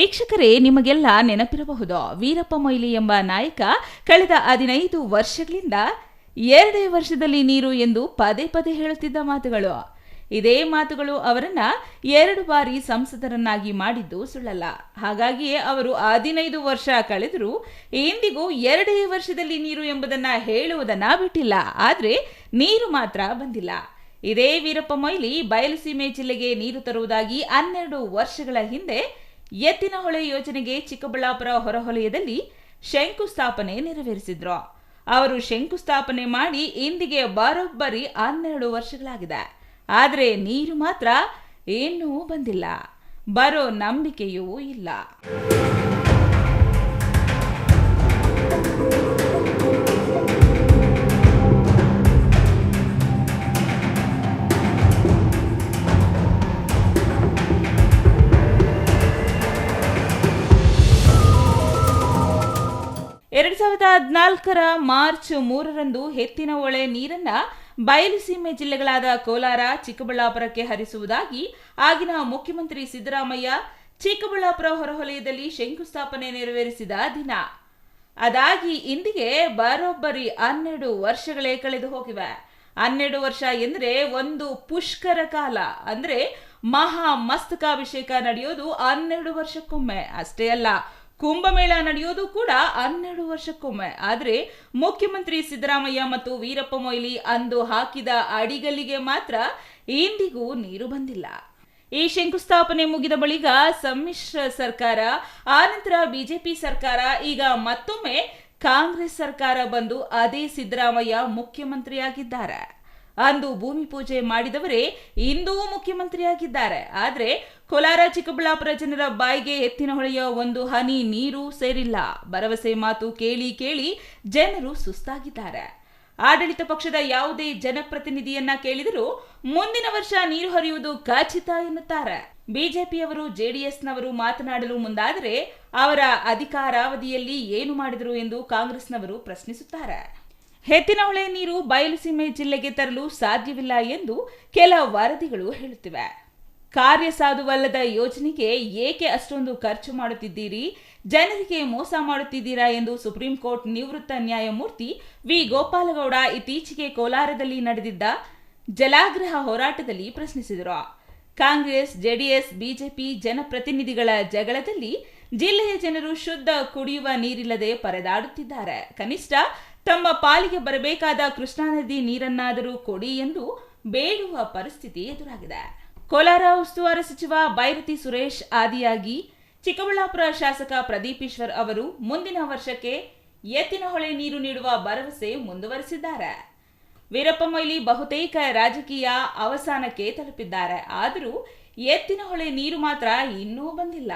ವೀಕ್ಷಕರೇ, ನಿಮಗೆಲ್ಲ ನೆನಪಿರಬಹುದು, ವೀರಪ್ಪ ಮೊಯ್ಲಿ ಎಂಬ ನಾಯಕ ಕಳೆದ 15 ವರ್ಷಗಳಿಂದ 2 ವರ್ಷದಲ್ಲಿ ನೀರು ಎಂದು ಪದೇ ಪದೇ ಹೇಳುತ್ತಿದ್ದ ಮಾತುಗಳು. ಇದೇ ಮಾತುಗಳು ಅವರನ್ನ 2 ಬಾರಿ ಸಂಸದರನ್ನಾಗಿ ಮಾಡಿದ್ದು ಸುಳ್ಳಲ್ಲ. ಹಾಗಾಗಿಯೇ ಅವರು 15 ವರ್ಷ ಕಳೆದರೂ ಇಂದಿಗೂ 2 ವರ್ಷದಲ್ಲಿ ನೀರು ಎಂಬುದನ್ನ ಹೇಳುವುದನ್ನ ಬಿಟ್ಟಿಲ್ಲ. ಆದ್ರೆ ನೀರು ಮಾತ್ರ ಬಂದಿಲ್ಲ. ಇದೇ ವೀರಪ್ಪ ಮೊಯ್ಲಿ ಬಯಲುಸೀಮೆ ಜಿಲ್ಲೆಗೆ ನೀರು ತರುವುದಾಗಿ 12 ವರ್ಷಗಳ ಹಿಂದೆ ಎತ್ತಿನಹೊಳೆ ಯೋಜನೆಗೆ ಚಿಕ್ಕಬಳ್ಳಾಪುರ ಹೊರವಲಯದಲ್ಲಿ ಶಂಕುಸ್ಥಾಪನೆ ನೆರವೇರಿಸಿದ್ರು. ಅವರು ಶಂಕುಸ್ಥಾಪನೆ ಮಾಡಿ ಇಂದಿಗೆ ಬರೋಬ್ಬರಿ 12 ವರ್ಷಗಳಾಗಿದೆ. ಆದರೆ ನೀರು ಮಾತ್ರ ಇನ್ನೂ ಬಂದಿಲ್ಲ. ಬರೋ ನಂಬಿಕೆಯೂ ಇಲ್ಲ. ಎರಡ್ 2014 ಮಾರ್ಚ್ 3ರಂದು ಎತ್ತಿನಹೊಳೆ ನೀರನ್ನ ಬಯಲುಸೀಮೆ ಜಿಲ್ಲೆಗಳಾದ ಕೋಲಾರ, ಚಿಕ್ಕಬಳ್ಳಾಪುರಕ್ಕೆ ಹರಿಸುವುದಾಗಿ ಆಗಿನ ಮುಖ್ಯಮಂತ್ರಿ ಸಿದ್ದರಾಮಯ್ಯ ಚಿಕ್ಕಬಳ್ಳಾಪುರ ಹೊರವಲಯದಲ್ಲಿ ಶಂಕುಸ್ಥಾಪನೆ ನೆರವೇರಿಸಿದ ದಿನ. ಅದಾಗಿ ಇಂದಿಗೆ ಬರೋಬ್ಬರಿ 12 ವರ್ಷಗಳೇ ಕಳೆದು ಹೋಗಿವೆ. 12 ವರ್ಷ ಎಂದ್ರೆ ಒಂದು ಪುಷ್ಕರ ಕಾಲ. ಅಂದ್ರೆ ಮಹಾ ಮಸ್ತಕಾಭಿಷೇಕ ನಡೆಯೋದು 12 ವರ್ಷಕ್ಕೊಮ್ಮೆ. ಅಷ್ಟೇ ಅಲ್ಲ, ಕುಂಭಮೇಳ ನಡೆಯೋದು ಕೂಡ 12 ವರ್ಷಕ್ಕೊಮ್ಮೆ. ಆದ್ರೆ ಮುಖ್ಯಮಂತ್ರಿ ಸಿದ್ದರಾಮಯ್ಯ ಮತ್ತು ವೀರಪ್ಪ ಮೊಯ್ಲಿ ಅಂದು ಹಾಕಿದ ಅಡಿಗಲ್ಲಿಗೆ ಮಾತ್ರ ಇಂದಿಗೂ ನೀರು ಬಂದಿಲ್ಲ. ಈ ಶಂಕುಸ್ಥಾಪನೆ ಮುಗಿದ ಬಳಿಕ ಸಮ್ಮಿಶ್ರ ಸರ್ಕಾರ, ಆನಂತರ ಬಿಜೆಪಿ ಸರ್ಕಾರ, ಈಗ ಮತ್ತೊಮ್ಮೆ ಕಾಂಗ್ರೆಸ್ ಸರ್ಕಾರ ಬಂದು ಅದೇ ಸಿದ್ದರಾಮಯ್ಯ ಮುಖ್ಯಮಂತ್ರಿಯಾಗಿದ್ದಾರೆ. ಅಂದು ಭೂಮಿ ಪೂಜೆ ಮಾಡಿದವರೇ ಇಂದೂ ಮುಖ್ಯಮಂತ್ರಿಯಾಗಿದ್ದಾರೆ. ಆದ್ರೆ ಕೋಲಾರ, ಚಿಕ್ಕಬಳ್ಳಾಪುರ ಜನರ ಬಾಯಿಗೆ ಎತ್ತಿನಹೊಳೆಯ ಒಂದು ಹನಿ ನೀರು ಸೇರಿಲ್ಲ. ಭರವಸೆ ಮಾತು ಕೇಳಿ ಕೇಳಿ ಜನರು ಸುಸ್ತಾಗಿದ್ದಾರೆ. ಆಡಳಿತ ಪಕ್ಷದ ಯಾವುದೇ ಜನಪ್ರತಿನಿಧಿಯನ್ನ ಕೇಳಿದರೂ ಮುಂದಿನ ವರ್ಷ ನೀರು ಹರಿಯುವುದು ಖಚಿತ ಎನ್ನುತ್ತಾರೆ. ಬಿಜೆಪಿಯವರು, ಜೆಡಿಎಸ್ನವರು ಮಾತನಾಡಲು ಮುಂದಾದರೆ ಅವರ ಅಧಿಕಾರಾವಧಿಯಲ್ಲಿ ಏನು ಮಾಡಿದರು ಎಂದು ಕಾಂಗ್ರೆಸ್ನವರು ಪ್ರಶ್ನಿಸುತ್ತಾರೆ. ಎತ್ತಿನಹೊಳೆ ನೀರು ಬಯಲುಸೀಮೆ ಜಿಲ್ಲೆಗೆ ತರಲು ಸಾಧ್ಯವಿಲ್ಲ ಎಂದು ಕೆಲ ವರದಿಗಳು ಹೇಳುತ್ತಿವೆ. ಕಾರ್ಯಸಾಧುವಲ್ಲದ ಯೋಜನೆಗೆ ಏಕೆ ಅಷ್ಟೊಂದು ಖರ್ಚು ಮಾಡುತ್ತಿದ್ದೀರಿ, ಜನರಿಗೆ ಮೋಸ ಮಾಡುತ್ತಿದ್ದೀರಾ ಎಂದು ಸುಪ್ರೀಂ ಕೋರ್ಟ್ ನಿವೃತ್ತ ನ್ಯಾಯಮೂರ್ತಿ ವಿ ಗೋಪಾಲಗೌಡ ಇತ್ತೀಚೆಗೆ ಕೋಲಾರದಲ್ಲಿ ನಡೆದಿದ್ದ ಜಲಾಗ್ರಹ ಹೋರಾಟದಲ್ಲಿ ಪ್ರಶ್ನಿಸಿದರು. ಕಾಂಗ್ರೆಸ್, ಜೆಡಿಎಸ್, ಬಿಜೆಪಿ ಜನಪ್ರತಿನಿಧಿಗಳ ಜಗಳದಲ್ಲಿ ಜಿಲ್ಲೆಯ ಜನರು ಶುದ್ಧ ಕುಡಿಯುವ ನೀರಿಲ್ಲದೆ ಪರದಾಡುತ್ತಿದ್ದಾರೆ. ಕನಿಷ್ಠ ತಮ್ಮ ಪಾಲಿಗೆ ಬರಬೇಕಾದ ಕೃಷ್ಣಾ ನದಿ ನೀರನ್ನಾದರೂ ಕೊಡಿ ಎಂದು ಬೇಡುವ ಪರಿಸ್ಥಿತಿ ಎದುರಾಗಿದೆ. ಕೋಲಾರ ಉಸ್ತುವಾರಿ ಸಚಿವ ಬೈರತಿ ಸುರೇಶ್ ಆದಿಯಾಗಿ ಚಿಕ್ಕಬಳ್ಳಾಪುರ ಶಾಸಕ ಪ್ರದೀಪ್ ಈಶ್ವರ್ ಅವರು ಮುಂದಿನ ವರ್ಷಕ್ಕೆ ಎತ್ತಿನಹೊಳೆ ನೀರು ನೀಡುವ ಭರವಸೆ ಮುಂದುವರೆಸಿದ್ದಾರೆ. ವೀರಪ್ಪ ಮೊಯ್ಲಿ ಬಹುತೇಕ ರಾಜಕೀಯ ಅವಸಾನಕ್ಕೆ ತಲುಪಿದ್ದಾರೆ. ಆದರೂ ಎತ್ತಿನಹೊಳೆ ನೀರು ಮಾತ್ರ ಇನ್ನೂ ಬಂದಿಲ್ಲ.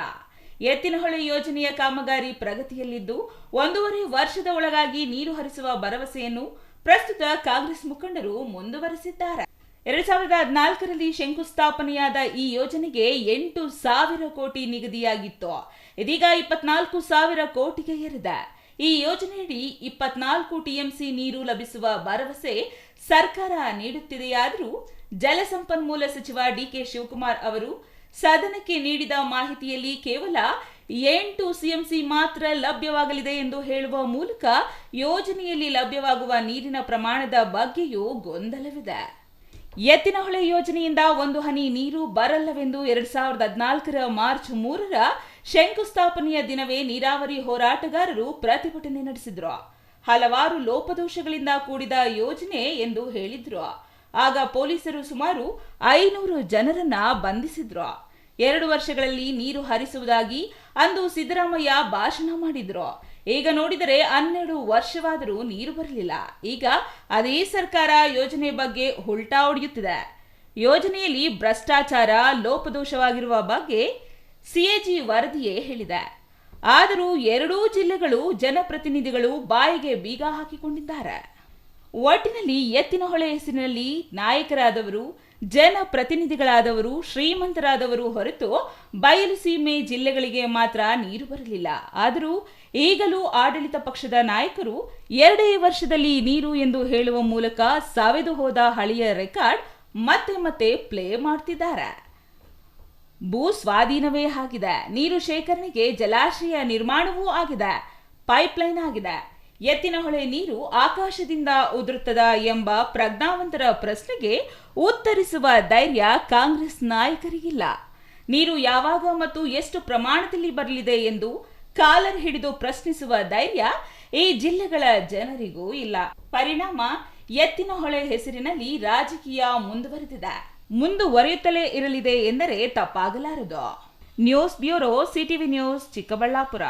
ಎತ್ತಿನಹೊಳೆ ಯೋಜನೆಯ ಕಾಮಗಾರಿ ಪ್ರಗತಿಯಲ್ಲಿದ್ದು 1.5 ವರ್ಷದ ಒಳಗಾಗಿ ನೀರು ಹರಿಸುವ ಭರವಸೆಯನ್ನು ಪ್ರಸ್ತುತ ಕಾಂಗ್ರೆಸ್ ಮುಖಂಡರು ಮುಂದುವರೆಸಿದ್ದಾರೆ. 2014ರಲ್ಲಿ ಶಂಕುಸ್ಥಾಪನೆಯಾದ ಈ ಯೋಜನೆಗೆ 8,000 ಕೋಟಿ ನಿಗದಿಯಾಗಿತ್ತು. ಇದೀಗ 24,000 ಕೋಟಿಗೆ ಏರಿದೆ. ಈ ಯೋಜನೆಯಡಿ 24 ಟಿಎಂಸಿ ನೀರು ಲಭಿಸುವ ಭರವಸೆ ಸರ್ಕಾರ ನೀಡುತ್ತಿದೆಯಾದರೂ ಜಲಸಂಪನ್ಮೂಲ ಸಚಿವ ಡಿಕೆ ಶಿವಕುಮಾರ್ ಅವರು ಸದನಕ್ಕೆ ನೀಡಿದ ಮಾಹಿತಿಯಲ್ಲಿ ಕೇವಲ 8 ಸಿಎಂಸಿ ಮಾತ್ರ ಲಭ್ಯವಾಗಲಿದೆ ಎಂದು ಹೇಳುವ ಮೂಲಕ ಯೋಜನೆಯಲ್ಲಿ ಲಭ್ಯವಾಗುವ ನೀರಿನ ಪ್ರಮಾಣದ ಬಗ್ಗೆಯೂ ಗೊಂದಲವಿದೆ. ಎತ್ತಿನಹೊಳೆ ಯೋಜನೆಯಿಂದ ಒಂದು ಹನಿ ನೀರು ಬರಲ್ಲವೆಂದು 2014 ಮಾರ್ಚ್ 3ರ ಶಂಕುಸ್ಥಾಪನೆಯ ದಿನವೇ ನೀರಾವರಿ ಹೋರಾಟಗಾರರು ಪ್ರತಿಭಟನೆ ನಡೆಸಿದ್ರು. ಹಲವಾರು ಲೋಪದೋಷಗಳಿಂದ ಕೂಡಿದ ಯೋಜನೆ ಎಂದು ಹೇಳಿದ್ರು. ಆಗ ಪೊಲೀಸರು ಸುಮಾರು 500 ಜನರನ್ನ ಬಂಧಿಸಿದ್ರು. 2 ವರ್ಷಗಳಲ್ಲಿ ನೀರು ಹರಿಸುವುದಾಗಿ ಅಂದು ಸಿದ್ದರಾಮಯ್ಯ ಭಾಷಣ ಮಾಡಿದ್ರು. ಈಗ ನೋಡಿದರೆ 12 ವರ್ಷವಾದರೂ ನೀರು ಬರಲಿಲ್ಲ. ಈಗ ಅದೇ ಸರ್ಕಾರ ಯೋಜನೆ ಬಗ್ಗೆ ಉಲ್ಟಾ ಹೊಡೆಯುತ್ತಿದೆ. ಯೋಜನೆಯಲ್ಲಿ ಭ್ರಷ್ಟಾಚಾರ, ಲೋಪದೋಷವಾಗಿರುವ ಬಗ್ಗೆ ಸಿಎಜಿ ವರದಿಯೇ ಹೇಳಿದೆ. ಆದರೂ 2 ಜಿಲ್ಲೆಗಳು ಜನಪ್ರತಿನಿಧಿಗಳು ಬಾಯಿಗೆ ಬೀಗ ಹಾಕಿಕೊಂಡಿದ್ದಾರೆ. ಒಟ್ಟಿನಲ್ಲಿ ಎತ್ತಿನಹೊಳೆ ಹೆಸರಿನಲ್ಲಿ ನಾಯಕರಾದವರು, ಜನಪ್ರತಿನಿಧಿಗಳಾದವರು, ಶ್ರೀಮಂತರಾದವರು ಹೊರತು ಬಯಲುಸೀಮೆ ಜಿಲ್ಲೆಗಳಿಗೆ ಮಾತ್ರ ನೀರು ಬರಲಿಲ್ಲ. ಆದರೂ ಈಗಲೂ ಆಡಳಿತ ಪಕ್ಷದ ನಾಯಕರು 2 ವರ್ಷದಲ್ಲಿ ನೀರು ಎಂದು ಹೇಳುವ ಮೂಲಕ ಸವೆದು ಹೋದ ಹಳೆಯ ರೆಕಾರ್ಡ್ ಮತ್ತೆ ಮತ್ತೆ ಪ್ಲೇ ಮಾಡ್ತಿದ್ದಾರೆ. ಭೂ ಸ್ವಾಧೀನವೇ ಆಗಿದೆ. ನೀರು ಶೇಖರಣೆಗೆ ಜಲಾಶಯ ನಿರ್ಮಾಣವೂ ಆಗಿದೆ. ಪೈಪ್ಲೈನ್ ಆಗಿದೆ. ಎತ್ತಿನಹೊಳೆ ನೀರು ಆಕಾಶದಿಂದ ಉದುರುತ್ತದ ಎಂಬ ಪ್ರಜ್ಞಾವಂತರ ಪ್ರಶ್ನೆಗೆ ಉತ್ತರಿಸುವ ಧೈರ್ಯ ಕಾಂಗ್ರೆಸ್ ನಾಯಕರಿಗಿಲ್ಲ. ನೀರು ಯಾವಾಗ ಮತ್ತು ಎಷ್ಟು ಪ್ರಮಾಣದಲ್ಲಿ ಬರಲಿದೆ ಎಂದು ಕಾಲರ್ ಹಿಡಿದು ಪ್ರಶ್ನಿಸುವ ಧೈರ್ಯ ಈ ಜಿಲ್ಲೆಗಳ ಜನರಿಗೂ ಇಲ್ಲ. ಪರಿಣಾಮ ಎತ್ತಿನಹೊಳೆ ಹೆಸರಿನಲ್ಲಿ ರಾಜಕೀಯ ಮುಂದುವರಿಯುತ್ತಲೇ ಇರಲಿದೆ ಎಂದರೆ ತಪ್ಪಾಗಲಾರದು. News bureau, CTV news, Chikkaballapur.